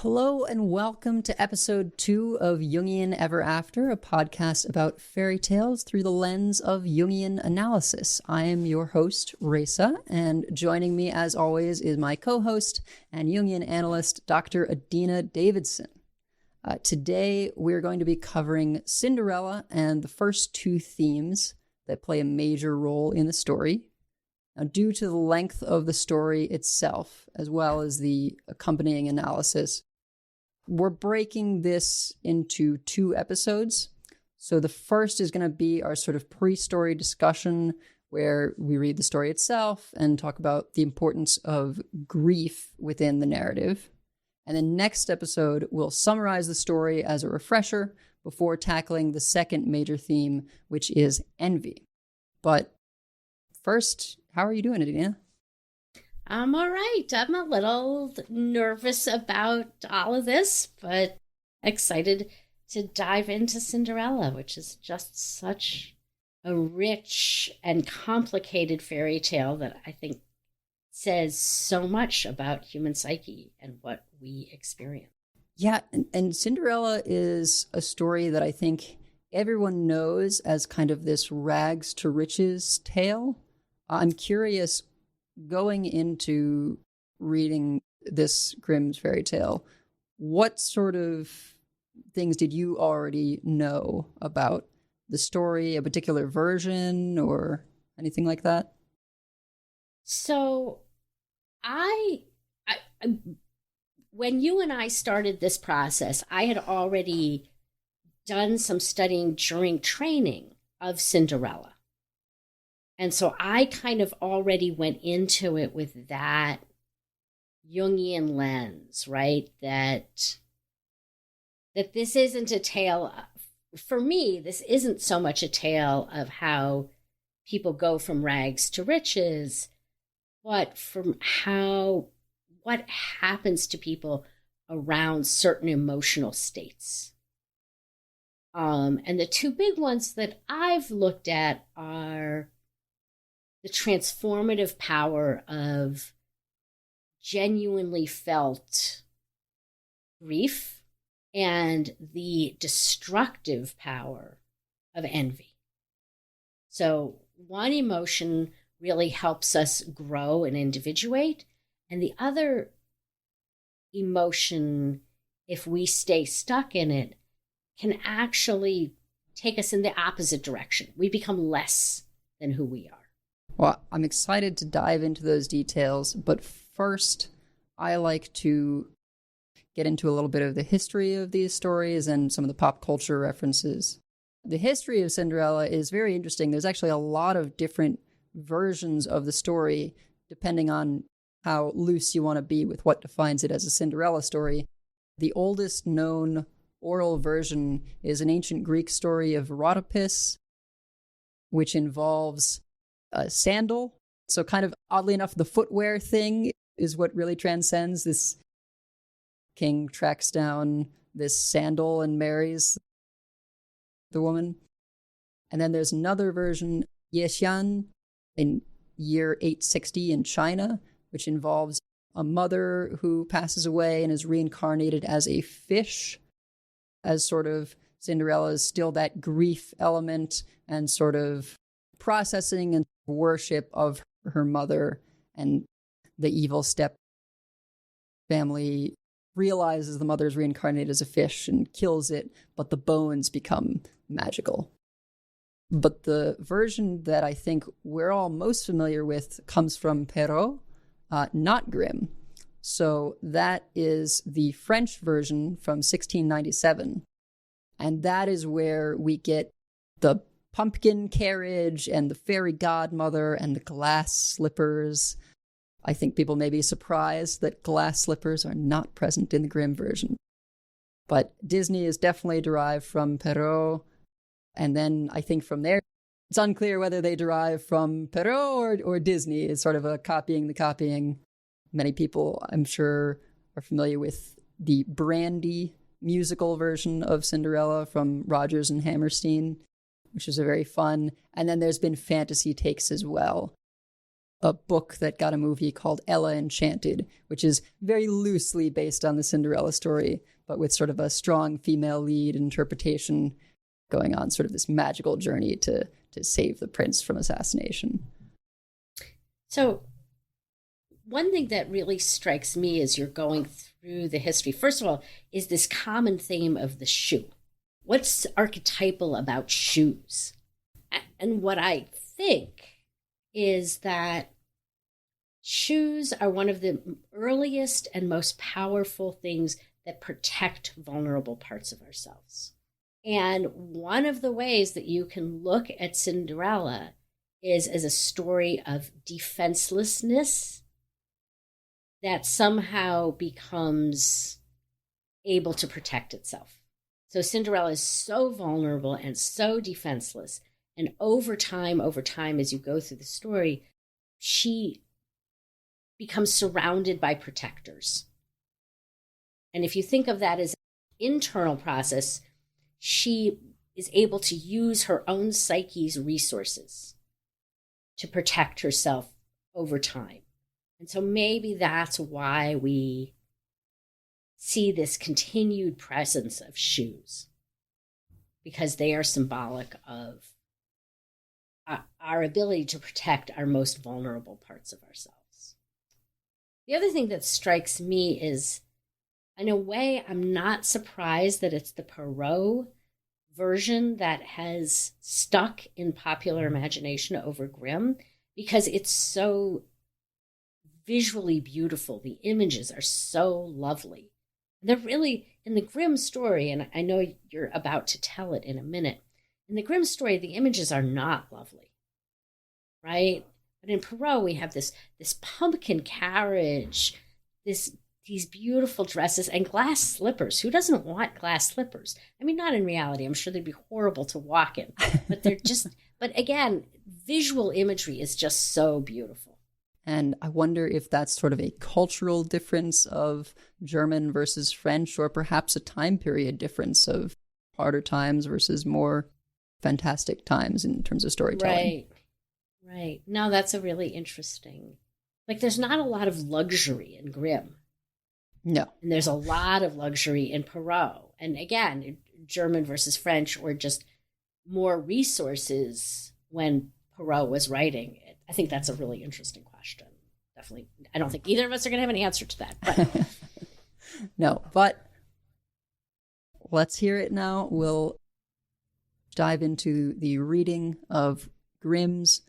Hello and welcome to episode 2 of Jungian Ever After, a podcast about fairy tales through the lens of Jungian analysis. I am your host, Reza, and joining me as always is my co-host and Jungian analyst, Dr. Adina Davidson. Today we're going to be covering Cinderella and the first two themes that play a major role in the story. Now, due to the length of the story itself, as well as the accompanying analysis, we're breaking this into 2 episodes. So the first is going to be our sort of pre-story discussion, where we read the story itself and talk about the importance of grief within the narrative. And the next episode will summarize the story as a refresher before tackling the second major theme, which is envy. But first, how are you doing, Adina? I'm all right. I'm a little nervous about all of this, but excited to dive into Cinderella, which is just such a rich and complicated fairy tale that I think says so much about human psyche and what we experience. Yeah, and Cinderella is a story that I think everyone knows as kind of this rags to riches tale. I'm curious, going into reading this Grimm's fairy tale, what sort of things did you already know about the story, a particular version, or anything like that? So I when you and I started this process, I had already done some studying during training of Cinderella. And so I kind of already went into it with that Jungian lens, right? That this isn't a tale, for me, this isn't so much a tale of how people go from rags to riches, but from what happens to people around certain emotional states. And the 2 big ones that I've looked at are the transformative power of genuinely felt grief and the destructive power of envy. So one emotion really helps us grow and individuate, and the other emotion, if we stay stuck in it, can actually take us in the opposite direction. We become less than who we are. Well, I'm excited to dive into those details, but first, I like to get into a little bit of the history of these stories and some of the pop culture references. The history of Cinderella is very interesting. There's actually a lot of different versions of the story, depending on how loose you want to be with what defines it as a Cinderella story. The oldest known oral version is an ancient Greek story of Rhodopis, which involves a sandal. So kind of oddly enough, the footwear thing is what really transcends. This king tracks down this sandal and marries the woman. And then there's another version, Yexian, in year 860 in China, which involves a mother who passes away and is reincarnated as a fish, as sort of Cinderella's still that grief element and sort of processing and worship of her mother, and the evil step family realizes the mother is reincarnated as a fish and kills it, but the bones become magical. But the version that I think we're all most familiar with comes from Perrault, not Grimm. So that is the French version from 1697. And that is where we get the pumpkin carriage and the fairy godmother and the glass slippers. I think people may be surprised that glass slippers are not present in the Grimm version. But Disney is definitely derived from Perrault. And then I think from there, it's unclear whether they derive from Perrault or Disney. It's sort of a copying the copying. Many people, I'm sure, are familiar with the Brandy musical version of Cinderella from Rodgers and Hammerstein, which is a very fun. And then there's been fantasy takes as well. a book that got a movie called Ella Enchanted, which is very loosely based on the Cinderella story, but with sort of a strong female lead interpretation going on sort of this magical journey to save the prince from assassination. So one thing that really strikes me as you're going through the history, first of all, is this common theme of the shoe. What's archetypal about shoes? And what I think is that shoes are one of the earliest and most powerful things that protect vulnerable parts of ourselves. And one of the ways that you can look at Cinderella is as a story of defenselessness that somehow becomes able to protect itself. So Cinderella is so vulnerable and so defenseless. And over time, as you go through the story, she becomes surrounded by protectors. And if you think of that as an internal process, she is able to use her own psyche's resources to protect herself over time. And so maybe that's why we see this continued presence of shoes, because they are symbolic of our ability to protect our most vulnerable parts of ourselves. The other thing that strikes me is, in a way, I'm not surprised that it's the Perrault version that has stuck in popular imagination over Grimm, because it's so visually beautiful. The images are so lovely. They're really, in the Grimm story, and I know you're about to tell it in a minute, in the Grimm story, the images are not lovely, right? But in Perrault, we have this pumpkin carriage, these beautiful dresses, and glass slippers. Who doesn't want glass slippers? I mean, not in reality. I'm sure they'd be horrible to walk in. But they're just, but again, visual imagery is just so beautiful. And I wonder if that's sort of a cultural difference of German versus French, or perhaps a time period difference of harder times versus more fantastic times in terms of storytelling. Right. No, that's a really interesting. Like, there's not a lot of luxury in Grimm. No. And there's a lot of luxury in Perrault. And again, German versus French, or just more resources when Perrault was writing it. I think that's a really interesting question. Definitely. I don't think either of us are going to have an answer to that. But. No, but let's hear it now. We'll dive into the reading of Grimm's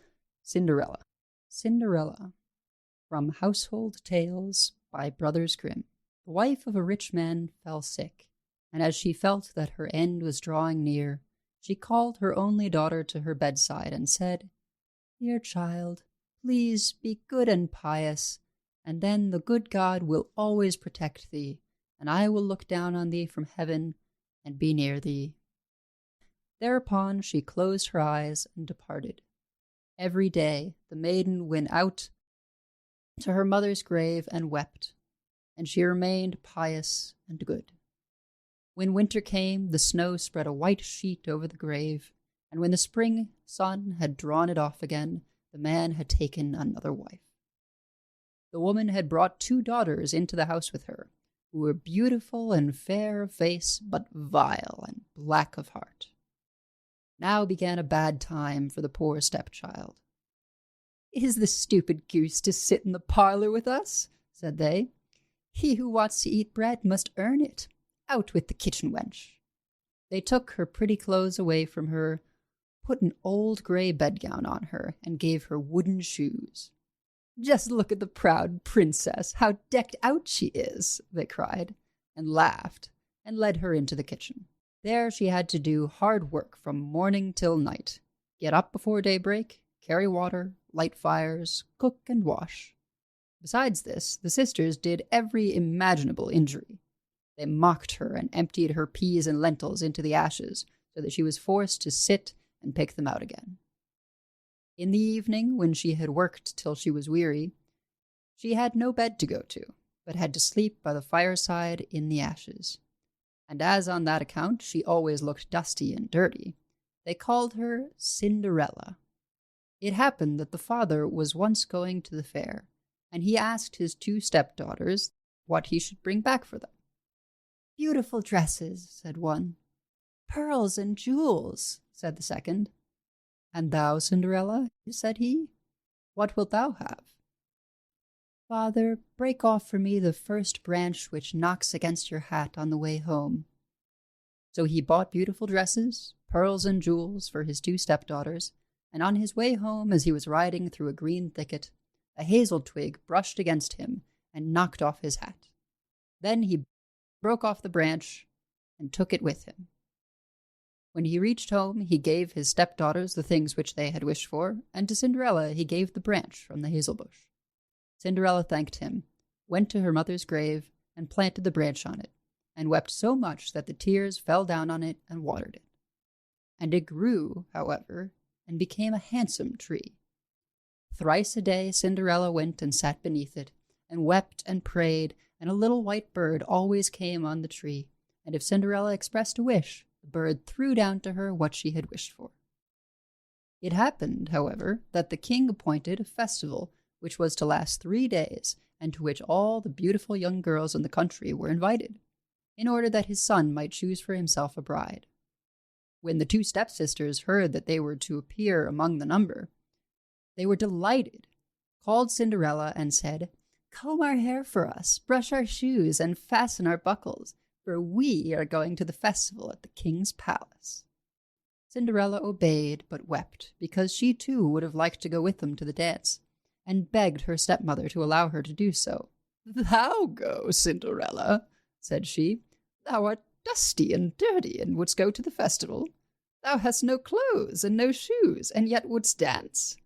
Cinderella. Cinderella, from Household Tales by Brothers Grimm. The wife of a rich man fell sick, and as she felt that her end was drawing near, she called her only daughter to her bedside and said, "Dear child, please be good and pious, and then the good God will always protect thee, and I will look down on thee from heaven and be near thee." Thereupon she closed her eyes and departed. Every day the maiden went out to her mother's grave and wept, and she remained pious and good. When winter came, the snow spread a white sheet over the grave, and when the spring sun had drawn it off again, the man had taken another wife. The woman had brought 2 daughters into the house with her, who were beautiful and fair of face, but vile and black of heart. Now began a bad time for the poor stepchild. "Is the stupid goose to sit in the parlor with us?" said they. "He who wants to eat bread must earn it. Out with the kitchen wench." They took her pretty clothes away from her, put an old grey bedgown on her, and gave her wooden shoes. "Just look at the proud princess, how decked out she is," they cried, and laughed, and led her into the kitchen. There she had to do hard work from morning till night, get up before daybreak, carry water, light fires, cook and wash. Besides this, the sisters did every imaginable injury. They mocked her and emptied her peas and lentils into the ashes, so that she was forced to sit and pick them out again. In the evening, when she had worked till she was weary, she had no bed to go to, but had to sleep by the fireside in the ashes. And as on that account she always looked dusty and dirty, they called her Cinderella. It happened that the father was once going to the fair, and he asked his 2 stepdaughters what he should bring back for them. "Beautiful dresses," said one. "Pearls and jewels," said the second. "And thou, Cinderella," said he, "what wilt thou have?" "Father, break off for me the first branch which knocks against your hat on the way home." So he bought beautiful dresses, pearls and jewels for his 2 stepdaughters, and on his way home, as he was riding through a green thicket, a hazel twig brushed against him and knocked off his hat. Then he broke off the branch and took it with him. When he reached home, he gave his stepdaughters the things which they had wished for, and to Cinderella he gave the branch from the hazel bush. Cinderella thanked him, went to her mother's grave, and planted the branch on it, and wept so much that the tears fell down on it and watered it. And it grew, however, and became a handsome tree. Thrice a day Cinderella went and sat beneath it, and wept and prayed, and a little white bird always came on the tree, and if Cinderella expressed a wish, the bird threw down to her what she had wished for. It happened, however, that the king appointed a festival which was to last 3 days, and to which all the beautiful young girls in the country were invited, in order that his son might choose for himself a bride. When the 2 stepsisters heard that they were to appear among the number, they were delighted, called Cinderella, and said, "Comb our hair for us, brush our shoes, and fasten our buckles, for we are going to the festival at the king's palace." Cinderella obeyed, but wept, because she too would have liked to go with them to the dance, and begged her stepmother to allow her to do so. "Thou go, Cinderella," said she. "Thou art dusty and dirty, and wouldst go to the festival. Thou hast no clothes and no shoes, and yet wouldst dance."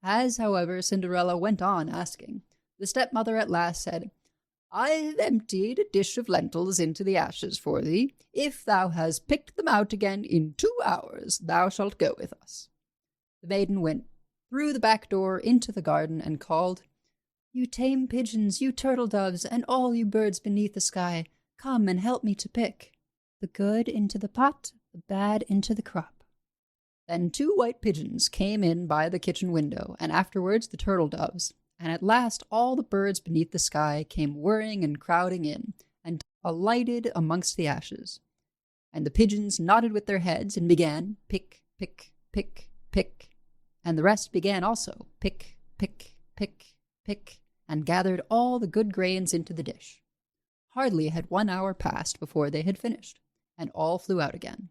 As, however, Cinderella went on asking, the stepmother at last said, "I have emptied a dish of lentils into the ashes for thee. If thou hast picked them out again in 2 hours, thou shalt go with us." The maiden went through the back door into the garden and called, "You tame pigeons, you turtle doves, and all you birds beneath the sky, come and help me to pick the good into the pot, the bad into the crop." Then 2 white pigeons came in by the kitchen window, and afterwards the turtle doves, and at last all the birds beneath the sky came whirring and crowding in, and alighted amongst the ashes. And the pigeons nodded with their heads and began pick, pick, pick, pick, and the rest began also pick, pick, pick, pick, and gathered all the good grains into the dish. Hardly had 1 hour passed before they had finished, and all flew out again.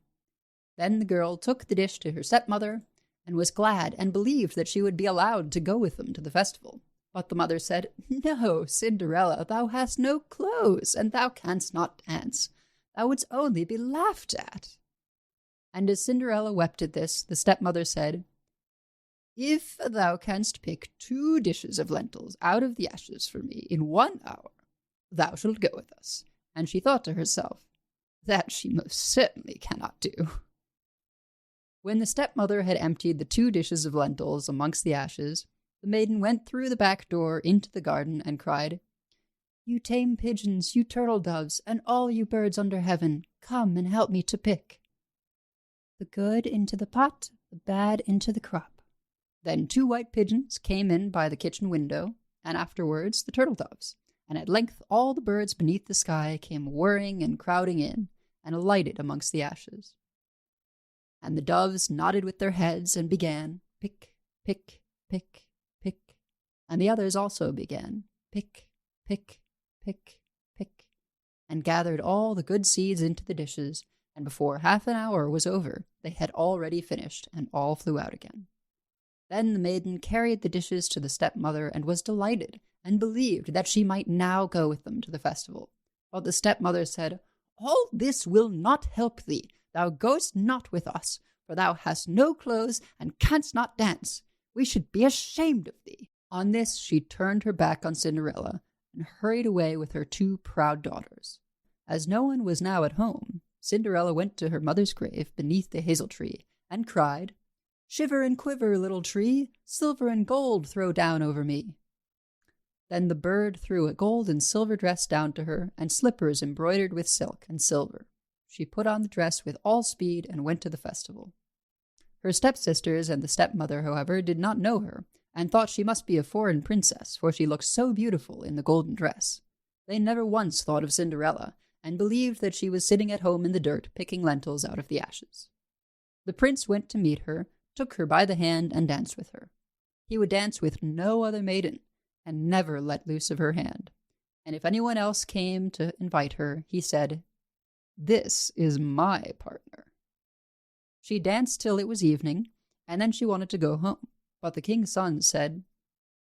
Then the girl took the dish to her stepmother, and was glad and believed that she would be allowed to go with them to the festival. But the mother said, "No, Cinderella, thou hast no clothes, and thou canst not dance. Thou wouldst only be laughed at." And as Cinderella wept at this, the stepmother said, "If thou canst pick 2 dishes of lentils out of the ashes for me in 1 hour, thou shalt go with us." And she thought to herself, "That she most certainly cannot do." When the stepmother had emptied the 2 dishes of lentils amongst the ashes, the maiden went through the back door into the garden and cried, "You tame pigeons, you turtle doves, and all you birds under heaven, come and help me to pick the good into the pot, the bad into the crop." Then 2 white pigeons came in by the kitchen window, and afterwards the turtle doves, and at length all the birds beneath the sky came whirring and crowding in, and alighted amongst the ashes. And the doves nodded with their heads and began pick, pick, pick, pick, and the others also began pick, pick, pick, pick, and gathered all the good seeds into the dishes, and before half an hour was over, they had already finished, and all flew out again. Then the maiden carried the dishes to the stepmother, and was delighted, and believed that she might now go with them to the festival. But the stepmother said, "All this will not help thee. Thou goest not with us, for thou hast no clothes, and canst not dance. We should be ashamed of thee." On this she turned her back on Cinderella, and hurried away with her 2 proud daughters. As no one was now at home, Cinderella went to her mother's grave beneath the hazel tree, and cried, "Shiver and quiver, little tree, silver and gold throw down over me." Then the bird threw a gold and silver dress down to her, and slippers embroidered with silk and silver. She put on the dress with all speed and went to the festival. Her stepsisters and the stepmother, however, did not know her, and thought she must be a foreign princess, for she looked so beautiful in the golden dress. They never once thought of Cinderella, and believed that she was sitting at home in the dirt picking lentils out of the ashes. The prince went to meet her, took her by the hand, and danced with her. He would dance with no other maiden, and never let loose of her hand. And if anyone else came to invite her, he said, "This is my partner." She danced till it was evening, and then she wanted to go home. But the king's son said,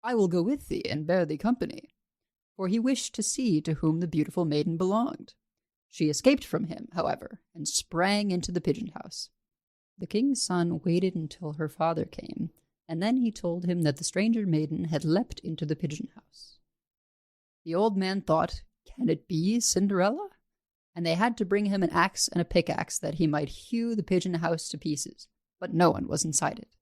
"I will go with thee and bear thee company," for he wished to see to whom the beautiful maiden belonged. She escaped from him, however, and sprang into the pigeon house. The king's son waited until her father came, and then he told him that the stranger maiden had leapt into the pigeon house. The old man thought, "Can it be Cinderella?" And they had to bring him an axe and a pickaxe that he might hew the pigeon house to pieces, but no one was inside it.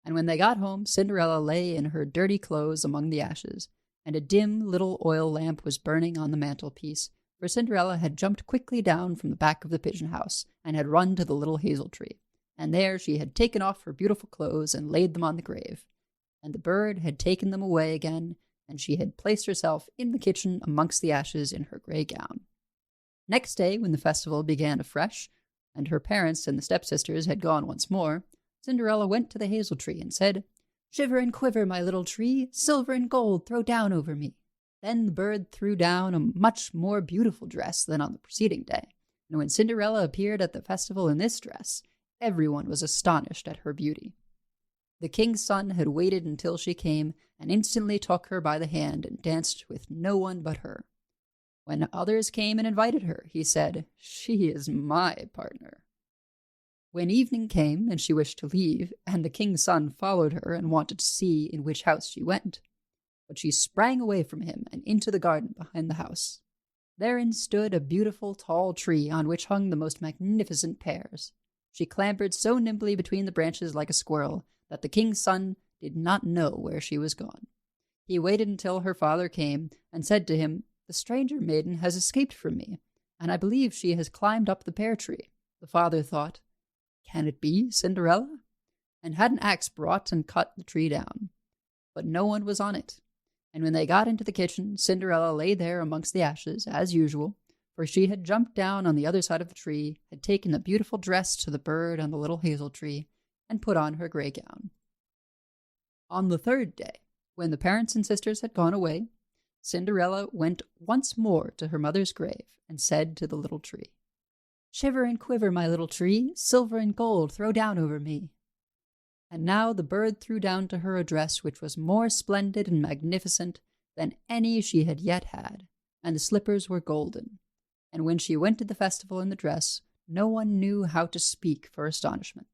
And when they got home, Cinderella lay in her dirty clothes among the ashes, and a dim little oil lamp was burning on the mantelpiece, for Cinderella had jumped quickly down from the back of the pigeon house and had run to the little hazel tree, and there she had taken off her beautiful clothes and laid them on the grave. And the bird had taken them away again, and she had placed herself in the kitchen amongst the ashes in her grey gown. Next day, when the festival began afresh, and her parents and the stepsisters had gone once more, Cinderella went to the hazel tree and said, "Shiver and quiver, my little tree, silver and gold throw down over me." Then the bird threw down a much more beautiful dress than on the preceding day, and when Cinderella appeared at the festival in this dress, everyone was astonished at her beauty. The king's son had waited until she came, and instantly took her by the hand and danced with no one but her. When others came and invited her, he said, "She is my partner." When evening came and she wished to leave, and the king's son followed her and wanted to see in which house she went, but she sprang away from him and into the garden behind the house. Therein stood a beautiful tall tree on which hung the most magnificent pears. She clambered so nimbly between the branches like a squirrel that the king's son did not know where she was gone. He waited until her father came and said to him, "The stranger maiden has escaped from me, and I believe she has climbed up the pear tree." The father thought, "Can it be Cinderella?" and had an axe brought and cut the tree down. But no one was on it. And when they got into the kitchen, Cinderella lay there amongst the ashes, as usual, for she had jumped down on the other side of the tree, had taken the beautiful dress to the bird on the little hazel tree, and put on her grey gown. On the third day, when the parents and sisters had gone away, Cinderella went once more to her mother's grave and said to the little tree, "Shiver and quiver, my little tree, silver and gold throw down over me." And now the bird threw down to her a dress which was more splendid and magnificent than any she had yet had, and the slippers were golden. And when she went to the festival in the dress, no one knew how to speak for astonishment.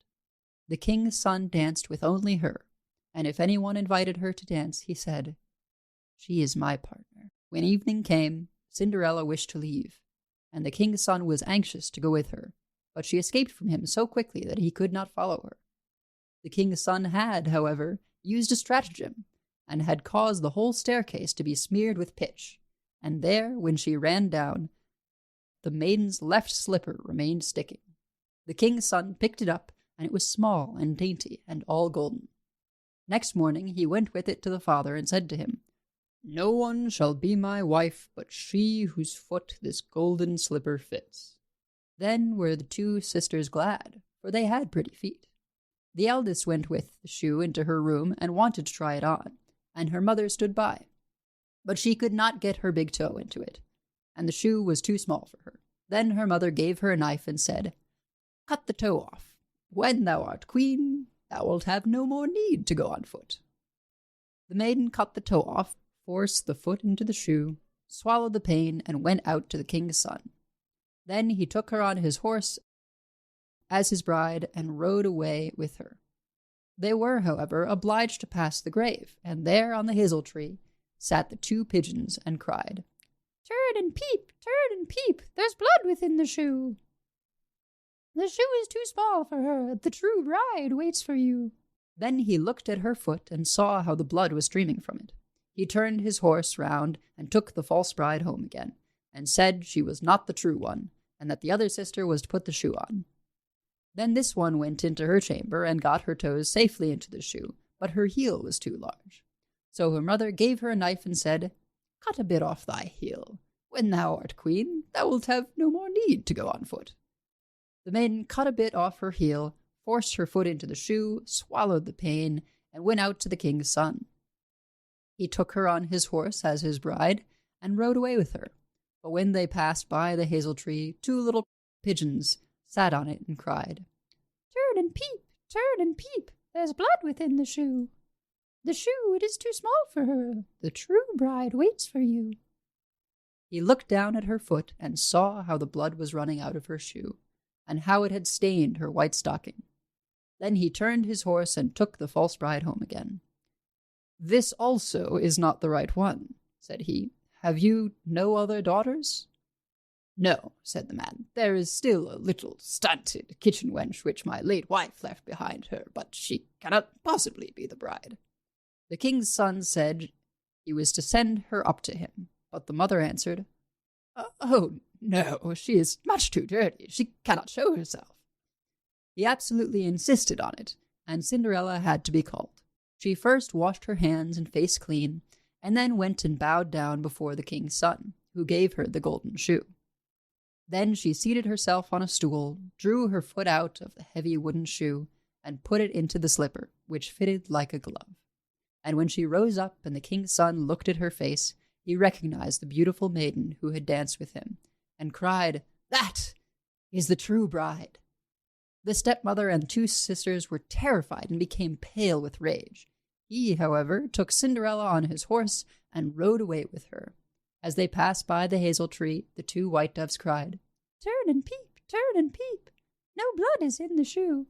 The king's son danced with only her, and if anyone invited her to dance, he said, "She is my partner." When evening came, Cinderella wished to leave, and the king's son was anxious to go with her, but she escaped from him so quickly that he could not follow her. The king's son had, however, used a stratagem, and had caused the whole staircase to be smeared with pitch, and there, when she ran down, the maiden's left slipper remained sticking. The king's son picked it up, and it was small and dainty and all golden. Next morning he went with it to the father and said to him, "No one shall be my wife but she whose foot this golden slipper fits." Then were the two sisters glad, for they had pretty feet. The eldest went with the shoe into her room and wanted to try it on, and her mother stood by. But she could not get her big toe into it, and the shoe was too small for her. Then her mother gave her a knife and said, "Cut the toe off. When thou art queen, thou wilt have no more need to go on foot." The maiden cut the toe off, forced the foot into the shoe, swallowed the pain, and went out to the king's son. Then he took her on his horse as his bride and rode away with her. They were, however, obliged to pass the grave, and there on the hazel tree sat the two pigeons and cried, turn and peep, there's blood within the shoe." "The shoe is too small for her, the true bride waits for you." Then he looked at her foot and saw how the blood was streaming from it. He turned his horse round and took the false bride home again, and said she was not the true one, and that the other sister was to put the shoe on. Then this one went into her chamber and got her toes safely into the shoe, but her heel was too large. So her mother gave her a knife and said, Cut a bit off thy heel. When thou art queen, thou wilt have no more need to go on foot. The maiden cut a bit off her heel, forced her foot into the shoe, swallowed the pain, and went out to the king's son. He took her on his horse as his bride, and rode away with her. But when they passed by the hazel tree, 2 little pigeons sat on it and cried, Turn and peep, there's blood within the shoe. The shoe, it is too small for her, the true bride waits for you. He looked down at her foot and saw how the blood was running out of her shoe, and how it had stained her white stocking. Then he turned his horse and took the false bride home again. This also is not the right one, said he. Have you no other daughters? No, said the man. There is still a little stunted kitchen wench which my late wife left behind her, but she cannot possibly be the bride. The king's son said he was to send her up to him, but the mother answered, Oh, no, she is much too dirty. She cannot show herself. He absolutely insisted on it, and Cinderella had to be called. She first washed her hands and face clean, and then went and bowed down before the king's son, who gave her the golden shoe. Then she seated herself on a stool, drew her foot out of the heavy wooden shoe, and put it into the slipper, which fitted like a glove. And when she rose up and the king's son looked at her face, he recognized the beautiful maiden who had danced with him, and cried, That is the true bride. The stepmother and 2 sisters were terrified and became pale with rage. He, however, took Cinderella on his horse and rode away with her. As they passed by the hazel tree, the 2 white doves cried, Turn and peep, no blood is in the shoe.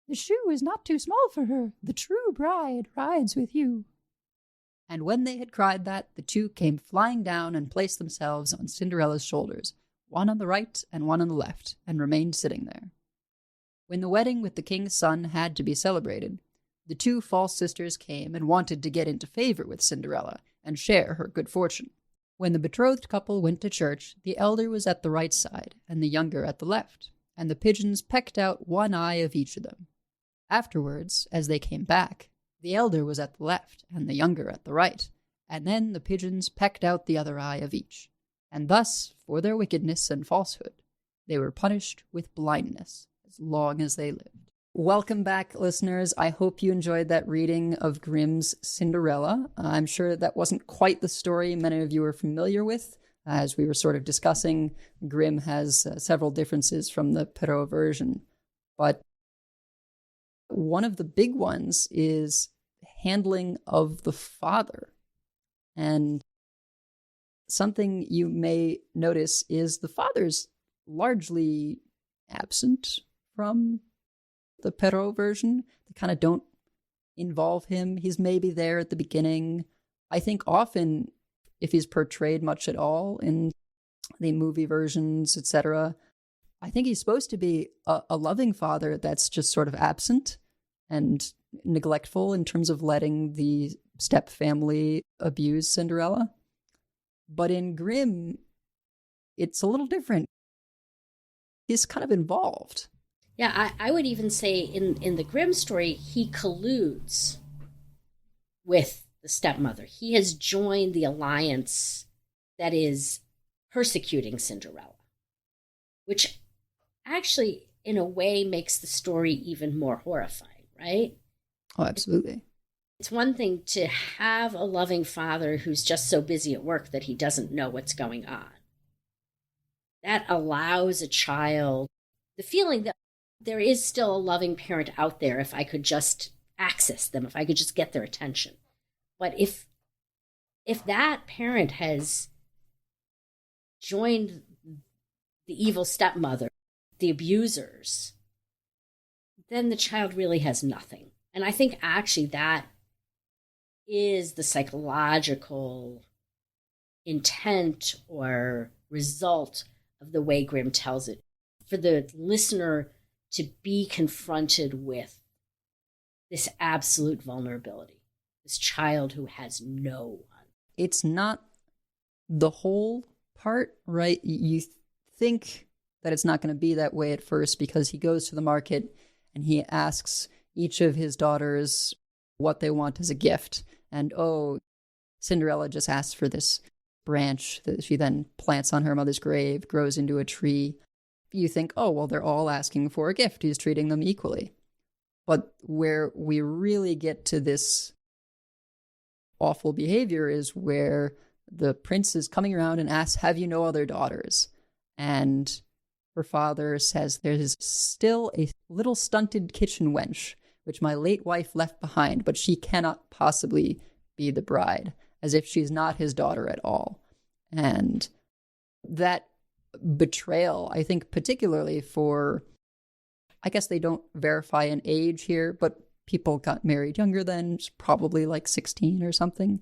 The shoe is not too small for her, the true bride rides with you. And when they had cried that, the 2 came flying down and placed themselves on Cinderella's shoulders, one on the right and one on the left, and remained sitting there. When the wedding with the king's son had to be celebrated, the 2 false sisters came and wanted to get into favor with Cinderella and share her good fortune. When the betrothed couple went to church, the elder was at the right side and the younger at the left, and the pigeons pecked out one eye of each of them. Afterwards, as they came back, the elder was at the left and the younger at the right, and then the pigeons pecked out the other eye of each. And thus, for their wickedness and falsehood, they were punished with blindness as long as they lived. Welcome back, listeners. I hope you enjoyed that reading of Grimm's Cinderella. I'm sure that wasn't quite the story many of you are familiar with. As we were sort of discussing, Grimm has several differences from the Perrault version. But one of the big ones is handling of the father. And something you may notice is the father's largely absent from the Perrault version. They kind of don't involve him. He's maybe there at the beginning. I think often, if he's portrayed much at all in the movie versions, etc., I think he's supposed to be a loving father that's just sort of absent and neglectful in terms of letting the step family abuse Cinderella. But in Grimm, it's a little different. He's kind of involved. Yeah, I would even say in the Grimm story, he colludes with the stepmother. He has joined the alliance that is persecuting Cinderella, which actually, in a way, makes the story even more horrifying, right? Oh, absolutely. It's one thing to have a loving father who's just so busy at work that he doesn't know what's going on. That allows a child the feeling that there is still a loving parent out there if I could just access them, if I could just get their attention. But if that parent has joined the evil stepmother, the abusers, then the child really has nothing. And I think actually that is the psychological intent or result of the way Grimm tells it. For the listener to be confronted with this absolute vulnerability, this child who has no one. It's not the whole part, right? You think that it's not going to be that way at first, because he goes to the market and he asks each of his daughters what they want as a gift. And Cinderella just asks for this branch that she then plants on her mother's grave, grows into a tree. You think, well, they're all asking for a gift. He's treating them equally. But where we really get to this awful behavior is where the prince is coming around and asks, have you no other daughters? And her father says, there is still a little stunted kitchen wench, which my late wife left behind, but she cannot possibly be the bride, as if she's not his daughter at all. And that betrayal, I think, particularly for, I guess they don't verify an age here, but people got married younger than, probably like 16 or something.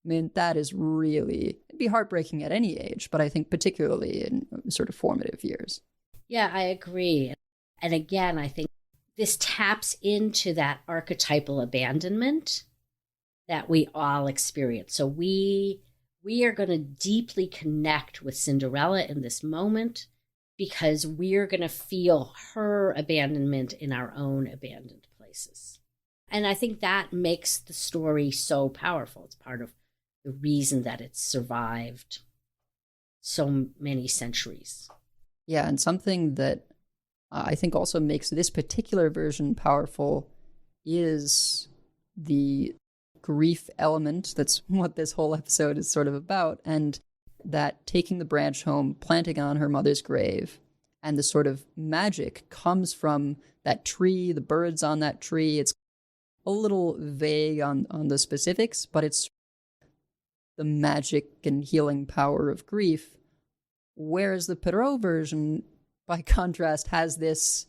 I mean, that is really, it'd be heartbreaking at any age, but I think particularly in sort of formative years. Yeah, I agree. And again, I think this taps into that archetypal abandonment that we all experience. So we are going to deeply connect with Cinderella in this moment, because we're going to feel her abandonment in our own abandoned places. And I think that makes the story so powerful. It's part of the reason that it's survived so many centuries. Yeah, and something that I think also makes this particular version powerful is the grief element. That's what this whole episode is sort of about. And that taking the branch home, planting on her mother's grave, and the sort of magic comes from that tree, the birds on that tree. It's a little vague on the specifics, but it's the magic and healing power of grief. Whereas the Perrault version, by contrast, has this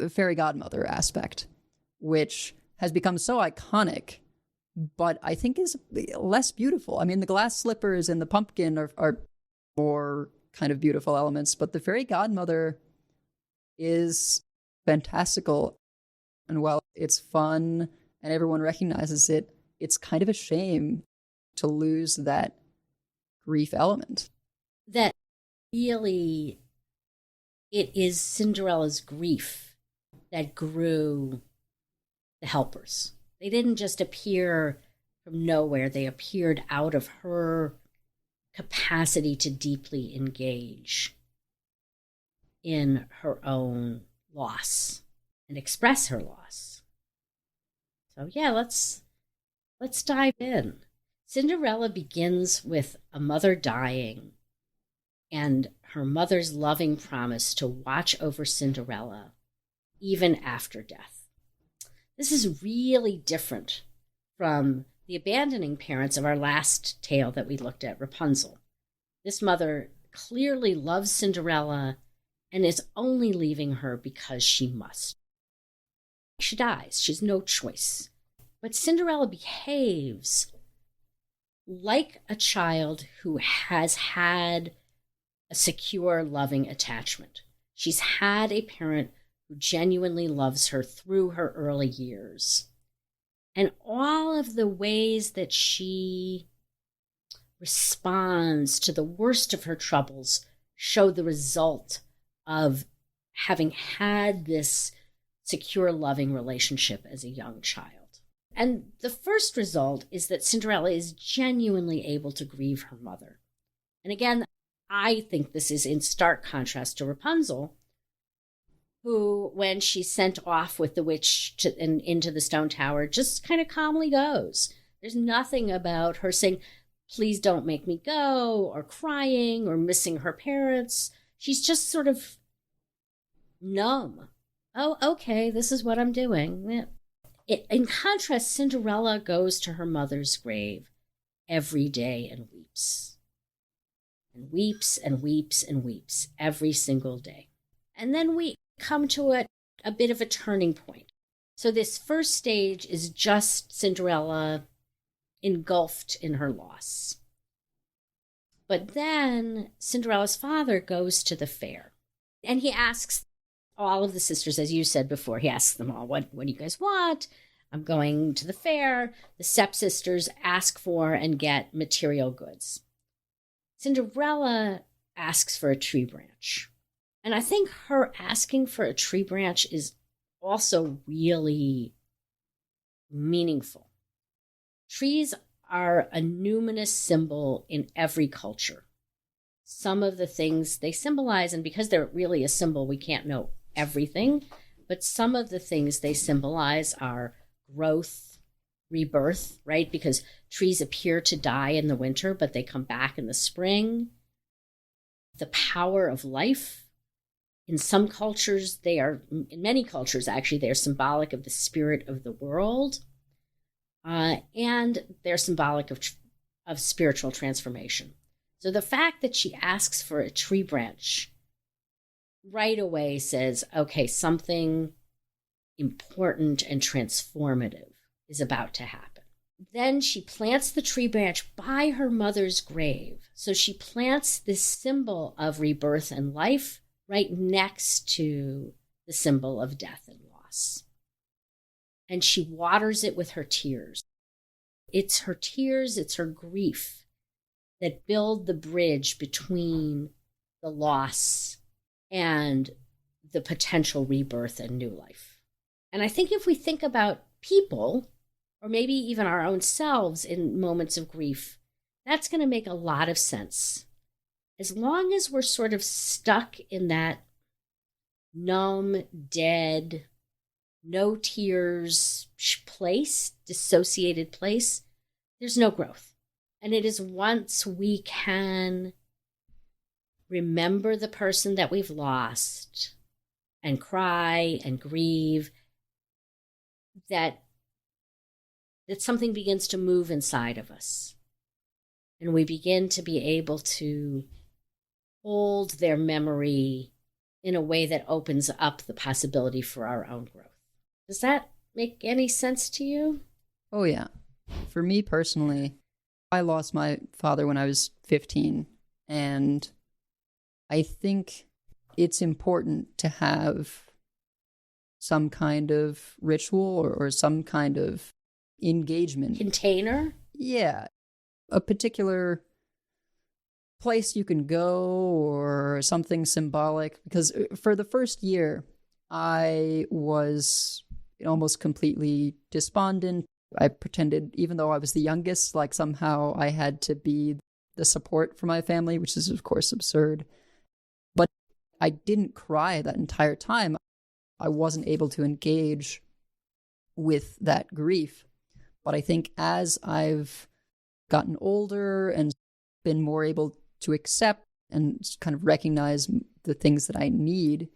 fairy godmother aspect, which has become so iconic, but I think is less beautiful. I mean, the glass slippers and the pumpkin are more kind of beautiful elements, but the fairy godmother is fantastical. And while it's fun and everyone recognizes it, it's kind of a shame to lose that grief element. That really, it is Cinderella's grief that grew the helpers. They didn't just appear from nowhere. They appeared out of her capacity to deeply engage in her own loss and express her loss. So yeah, let's dive in. Cinderella begins with a mother dying and her mother's loving promise to watch over Cinderella even after death. This is really different from the abandoning parents of our last tale that we looked at, Rapunzel. This mother clearly loves Cinderella and is only leaving her because she must. She dies. She has no choice. But Cinderella behaves like a child who has had a secure, loving attachment. She's had a parent who genuinely loves her through her early years. And all of the ways that she responds to the worst of her troubles show the result of having had this secure, loving relationship as a young child. And the first result is that Cinderella is genuinely able to grieve her mother. And again, I think this is in stark contrast to Rapunzel, who, when she's sent off with the witch into the stone tower, just kind of calmly goes. There's nothing about her saying, please don't make me go, or crying, or missing her parents. She's just sort of numb. Oh, okay, this is what I'm doing. In contrast, Cinderella goes to her mother's grave every day and weeps. And weeps and weeps and weeps every single day. And then we come to a bit of a turning point. So this first stage is just Cinderella engulfed in her loss. But then Cinderella's father goes to the fair. And he asks all of the sisters, as you said before, he asks them all, what do you guys want? I'm going to the fair. The stepsisters ask for and get material goods. Cinderella asks for a tree branch. And I think her asking for a tree branch is also really meaningful. Trees are a numinous symbol in every culture. Some of the things they symbolize, and because they're really a symbol, we can't know everything, but some of the things they symbolize are growth, rebirth, right? Because trees appear to die in the winter, but they come back in the spring. The power of life. In some cultures, in many cultures actually, they're symbolic of the spirit of the world. And they're symbolic of spiritual transformation. So the fact that she asks for a tree branch right away says, okay, something important and transformative is about to happen. Then she plants the tree branch by her mother's grave. So she plants this symbol of rebirth and life right next to the symbol of death and loss. And she waters it with her tears. It's her tears, it's her grief that build the bridge between the loss and the potential rebirth and new life. And I think if we think about people, or maybe even our own selves in moments of grief, that's going to make a lot of sense. As long as we're sort of stuck in that numb, dead, no tears place, dissociated place, there's no growth. And it is once we can remember the person that we've lost and cry and grieve that something begins to move inside of us. And we begin to be able to hold their memory in a way that opens up the possibility for our own growth. Does that make any sense to you? Oh, yeah. For me personally, I lost my father when I was 15, and I think it's important to have some kind of ritual or some kind of engagement. Container? Yeah. A particular place you can go or something symbolic. Because for the first year, I was almost completely despondent. I pretended, even though I was the youngest, like somehow I had to be the support for my family, which is, of course, absurd. But I didn't cry that entire time. I wasn't able to engage with that grief. But I think as I've gotten older and been more able to accept and kind of recognize the things that I need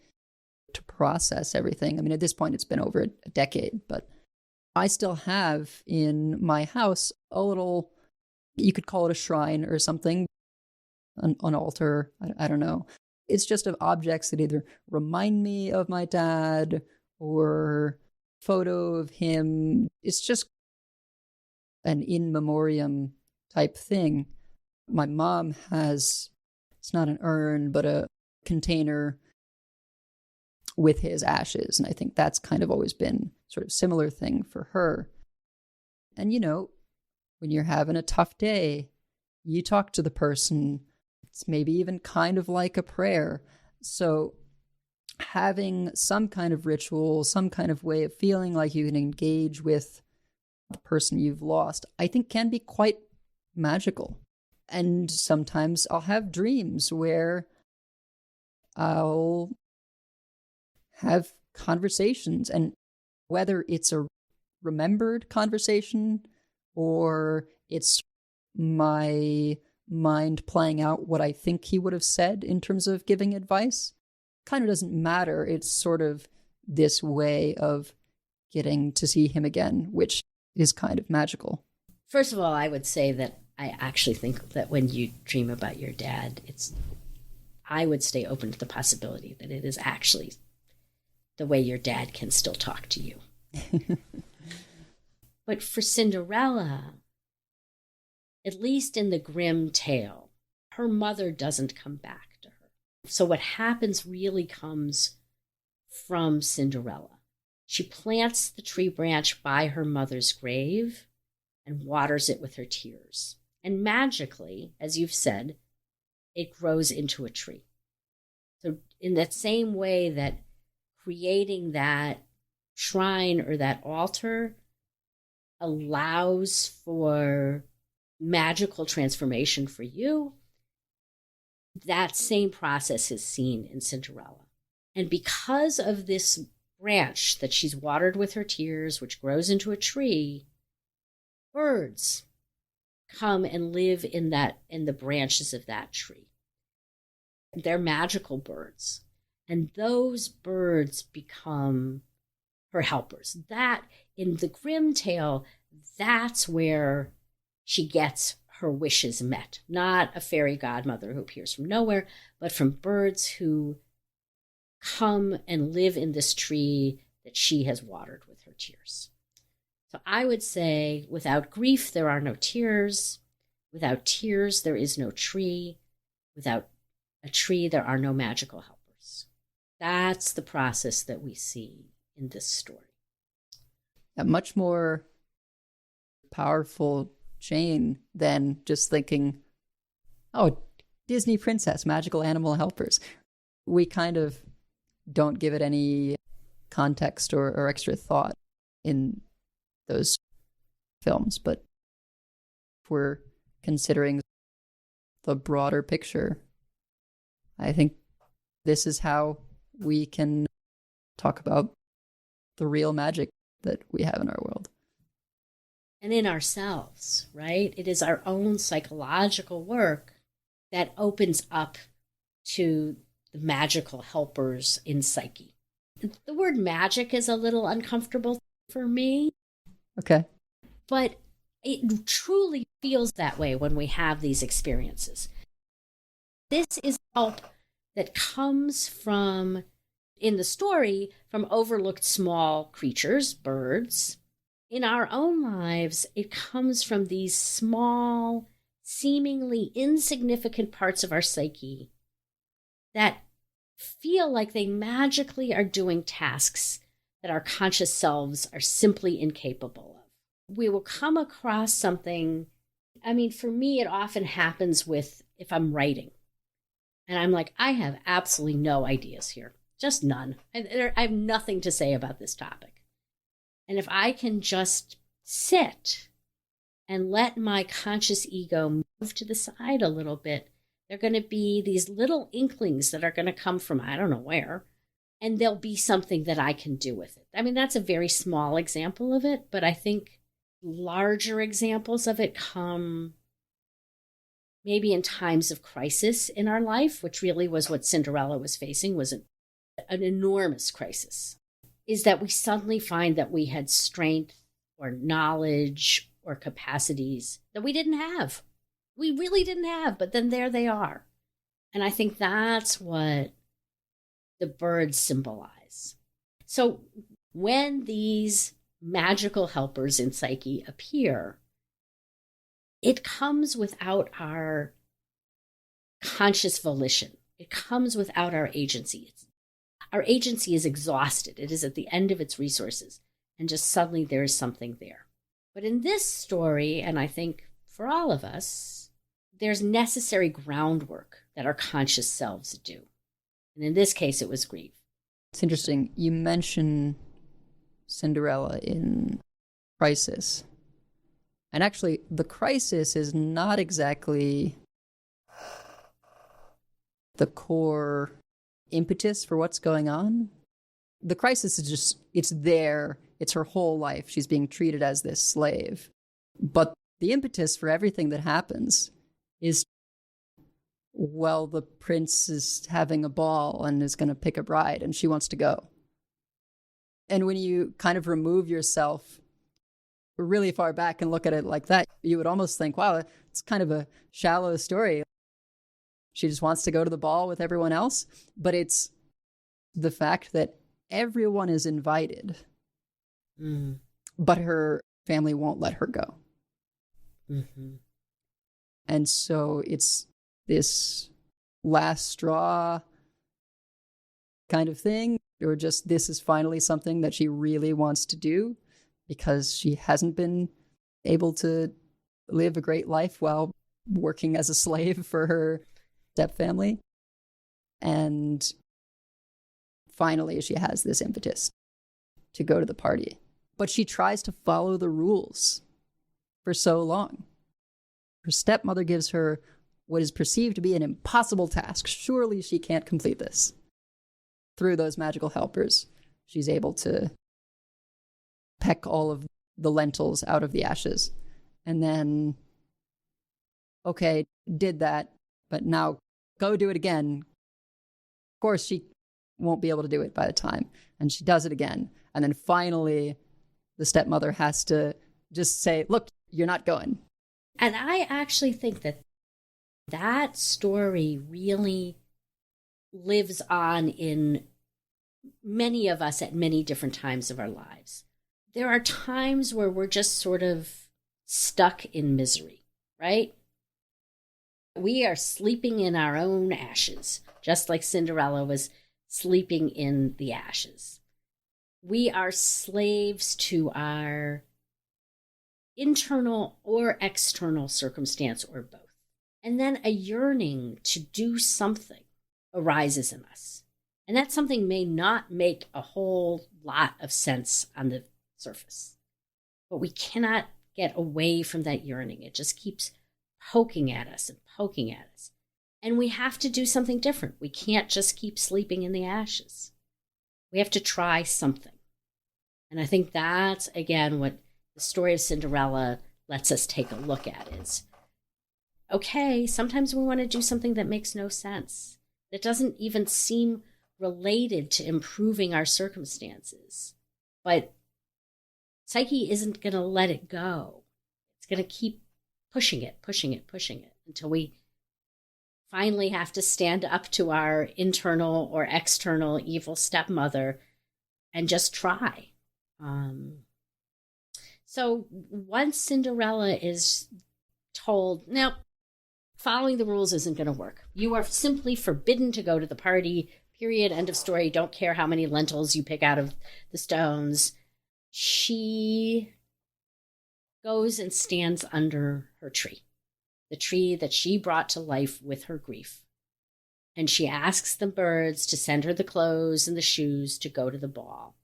to process everything. I mean, at this point, it's been over a decade, but I still have in my house a little, you could call it a shrine or something, an altar, I don't know. It's just of objects that either remind me of my dad or photo of him. It's just an in memoriam type thing. My mom has, it's not an urn, but a container with his ashes. And I think that's kind of always been sort of similar thing for her. And, you know, when you're having a tough day, you talk to the person. It's maybe even kind of like a prayer. So having some kind of ritual, some kind of way of feeling like you can engage with the person you've lost, I think can be quite magical. And sometimes I'll have dreams where I'll have conversations, and whether it's a remembered conversation or it's my mind playing out what I think he would have said in terms of giving advice, kind of doesn't matter. It's sort of this way of getting to see him again, which is kind of magical. First of all, I would say that I actually think that when you dream about your dad, I would stay open to the possibility that it is actually the way your dad can still talk to you. But for Cinderella, at least in the Grimm tale, her mother doesn't come back to her. So what happens really comes from Cinderella. She plants the tree branch by her mother's grave and waters it with her tears. And magically, as you've said, it grows into a tree. So in that same way that creating that shrine or that altar allows for magical transformation for you, that same process is seen in Cinderella. And because of this branch that she's watered with her tears, which grows into a tree, birds come and live in the branches of that tree. They're magical birds. And those birds become her helpers. That, in the Grimm tale, that's where she gets her wishes met. Not a fairy godmother who appears from nowhere, but from birds who come and live in this tree that she has watered with her tears. So I would say, without grief, there are no tears. Without tears, there is no tree. Without a tree, there are no magical helpers. That's the process that we see in this story. A much more powerful chain than just thinking, oh, Disney princess, magical animal helpers. We kind of don't give it any context or extra thought in those films. But if we're considering the broader picture, I think this is how we can talk about the real magic that we have in our world. And in ourselves, right? It is our own psychological work that opens up to the magical helpers in psyche. The word magic is a little uncomfortable for me. Okay. But it truly feels that way when we have these experiences. This is help that comes from, in the story, from overlooked small creatures, birds. In our own lives, it comes from these small, seemingly insignificant parts of our psyche that feel like they magically are doing tasks that our conscious selves are simply incapable of. We will come across something. I mean, for me, it often happens with if I'm writing. And I'm like, I have absolutely no ideas here, just none. I have nothing to say about this topic. And if I can just sit and let my conscious ego move to the side a little bit, there are going to be these little inklings that are going to come from I don't know where, and there'll be something that I can do with it. I mean, that's a very small example of it, but I think larger examples of it come maybe in times of crisis in our life, which really was what Cinderella was facing, was an enormous crisis. Is that we suddenly find that we had strength or knowledge or capacities that we didn't have. We really didn't have, but then there they are. And I think that's what the birds symbolize. So when these magical helpers in psyche appear, it comes without our conscious volition. It comes without our agency. Our agency is exhausted. It is at the end of its resources. And just suddenly there is something there. But in this story, and I think for all of us, there's necessary groundwork that our conscious selves do. And in this case, it was grief. It's interesting. You mention Cinderella in Crisis. And actually, the crisis is not exactly the core impetus for what's going on. The crisis is just, it's there. It's her whole life. She's being treated as this slave. But the impetus for everything that happens is, well, the prince is having a ball and is going to pick a bride and she wants to go. And when you kind of remove yourself really far back and look at it like that, you would almost think, wow, it's kind of a shallow story. She just wants to go to the ball with everyone else. But it's the fact that everyone is invited, but her family won't let her go. Mm-hmm. And so it's this last straw kind of thing, or just this is finally something that she really wants to do because she hasn't been able to live a great life while working as a slave for her stepfamily. And finally, she has this impetus to go to the party. But she tries to follow the rules for so long. Her stepmother gives her what is perceived to be an impossible task. Surely she can't complete this. Through those magical helpers, she's able to peck all of the lentils out of the ashes. And then, okay, did that, but now go do it again. Of course, she won't be able to do it by the time. And she does it again. And then finally, the stepmother has to just say, look, you're not going. And I actually think that story really lives on in many of us at many different times of our lives. There are times where we're just sort of stuck in misery, right? We are sleeping in our own ashes, just like Cinderella was sleeping in the ashes. We are slaves to our internal or external circumstance or both. And then a yearning to do something arises in us. And that something may not make a whole lot of sense on the surface. But we cannot get away from that yearning. It just keeps poking at us and poking at us. And we have to do something different. We can't just keep sleeping in the ashes. We have to try something. And I think that's, again, what the story of Cinderella lets us take a look at is, okay, sometimes we want to do something that makes no sense, that doesn't even seem related to improving our circumstances. But Psyche isn't going to let it go. It's going to keep pushing it until we finally have to stand up to our internal or external evil stepmother and just try. So once Cinderella is told, no, following the rules isn't going to work. You are simply forbidden to go to the party, period, end of story. Don't care how many lentils you pick out of the stones. She goes and stands under her tree, the tree that she brought to life with her grief. And she asks the birds to send her the clothes and the shoes to go to the ball.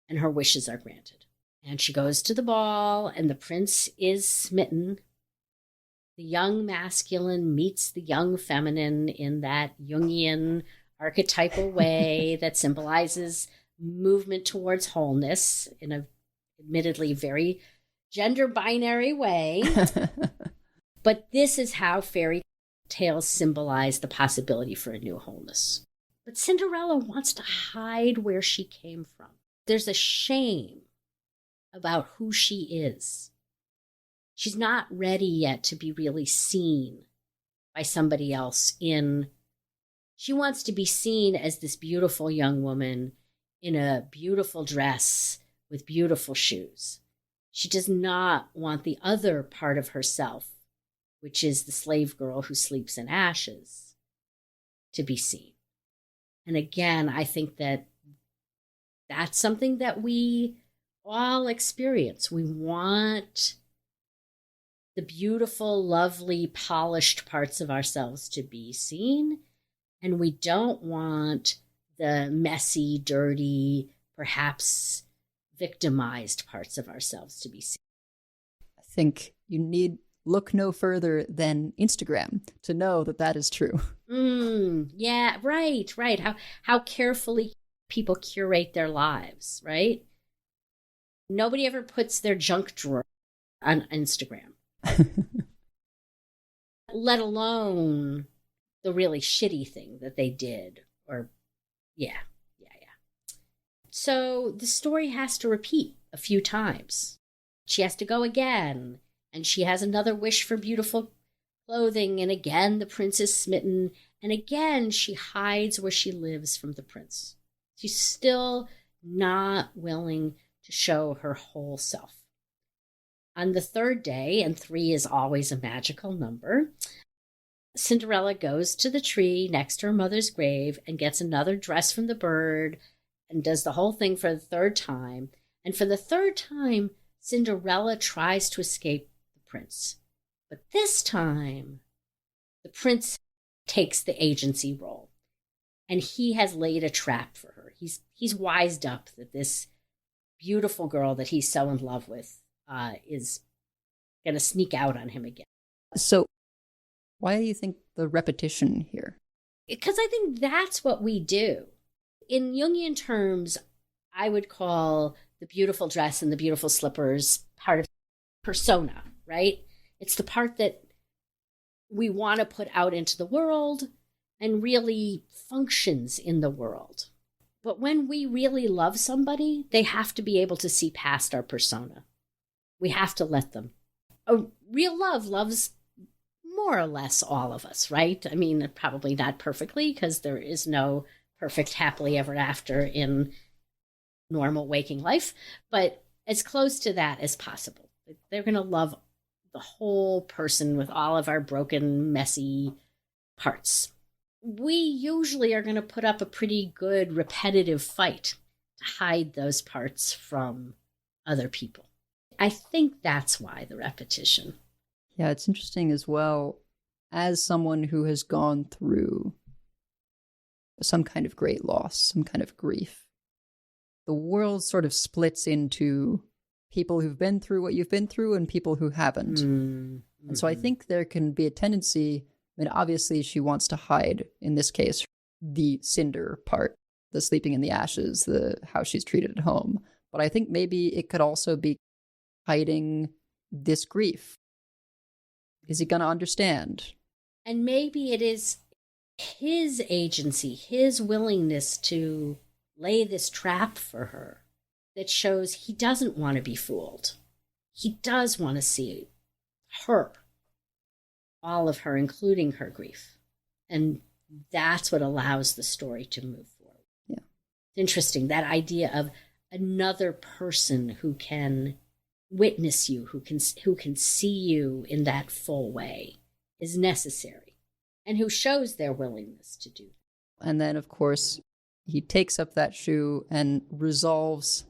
And her wishes are granted. And she goes to the ball, and the prince is smitten. The young masculine meets the young feminine in that Jungian archetypal way that symbolizes movement towards wholeness in a admittedly very gender binary way. But this is how fairy tales symbolize the possibility for a new wholeness. But Cinderella wants to hide where she came from. There's a shame about who she is. She's not ready yet to be really seen by somebody else she wants to be seen as this beautiful young woman in a beautiful dress with beautiful shoes. She does not want the other part of herself, which is the slave girl who sleeps in ashes, to be seen. And again, I think that that's something that we all experience. We want the beautiful, lovely, polished parts of ourselves to be seen, and we don't want the messy, dirty, perhaps victimized parts of ourselves to be seen. I think you need look no further than Instagram to know that that is true. Yeah, right. How carefully people curate their lives, right? Nobody ever puts their junk drawer on Instagram. Let alone the really shitty thing that they did. Or, yeah. So the story has to repeat a few times. She has to go again, and she has another wish for beautiful clothing, and again the prince is smitten, and again she hides where she lives from the prince. She's still not willing to show her whole self. On the third day, and 3 is always a magical number, Cinderella goes to the tree next to her mother's grave and gets another dress from the bird and does the whole thing for the third time. And for the third time, Cinderella tries to escape the prince. But this time, the prince takes the agency role. And he has laid a trap for her. He's wised up that this beautiful girl that he's so in love with is going to sneak out on him again. So why do you think the repetition here? Because I think that's what we do. In Jungian terms, I would call the beautiful dress and the beautiful slippers part of persona, right? It's the part that we want to put out into the world and really functions in the world. But when we really love somebody, they have to be able to see past our persona. We have to let them. A real love loves more or less all of us, right? I mean, probably not perfectly, because there is no perfect happily ever after in normal waking life, but as close to that as possible. They're going to love the whole person with all of our broken, messy parts. We usually are going to put up a pretty good repetitive fight to hide those parts from other people. I think that's why the repetition. Yeah, it's interesting as well, as someone who has gone through some kind of great loss, some kind of grief. The world sort of splits into people who've been through what you've been through and people who haven't. Mm-hmm. And so I think there can be a tendency, I mean, obviously she wants to hide, in this case, the cinder part, the sleeping in the ashes, the how she's treated at home. But I think maybe it could also be hiding this grief. Is he going to understand? And maybe it is his agency, his willingness to lay this trap for her that shows he doesn't want to be fooled. He does want to see her, all of her, including her grief. And that's what allows the story to move forward. Yeah. It's interesting, that idea of another person who can witness you, who can see you in that full way is necessary, and who shows their willingness to do that. And then, of course, he takes up that shoe and resolves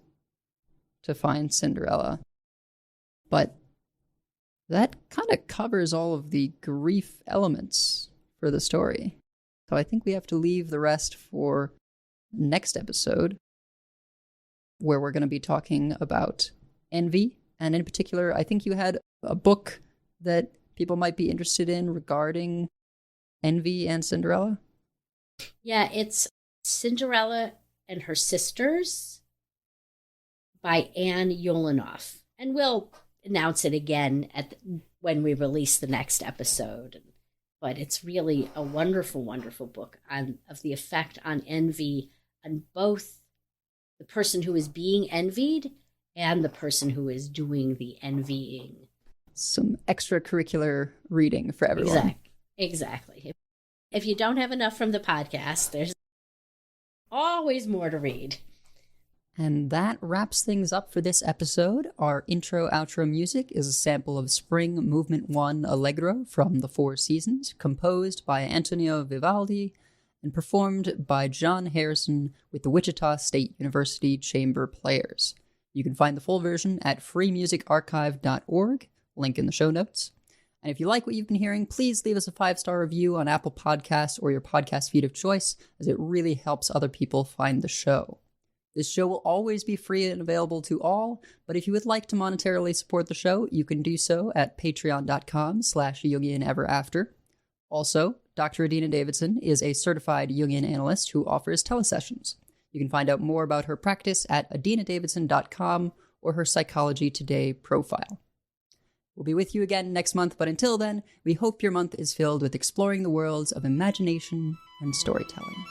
to find Cinderella. But that kind of covers all of the grief elements for the story. So I think we have to leave the rest for next episode, where we're going to be talking about envy. And in particular, I think you had a book that people might be interested in regarding envy and Cinderella. Yeah, it's Cinderella and Her Sisters by Ulanov. And we'll announce it again when we release the next episode. But it's really a wonderful, wonderful book of the effect on envy on both the person who is being envied and the person who is doing the envying. Some extracurricular reading for everyone. Exactly. If you don't have enough from the podcast, there's always more to read. And that wraps things up for this episode. Our intro-outro music is a sample of Spring Movement 1 Allegro from The Four Seasons, composed by Antonio Vivaldi and performed by John Harrison with the Wichita State University Chamber Players. You can find the full version at freemusicarchive.org, link in the show notes. And if you like what you've been hearing, please leave us a 5-star review on Apple Podcasts or your podcast feed of choice, as it really helps other people find the show. This show will always be free and available to all, but if you would like to monetarily support the show, you can do so at patreon.com/JungianEverAfter. Also, Dr. Adina Davidson is a certified Jungian analyst who offers telesessions. You can find out more about her practice at adinadavidson.com or her Psychology Today profile. We'll be with you again next month, but until then, we hope your month is filled with exploring the worlds of imagination and storytelling.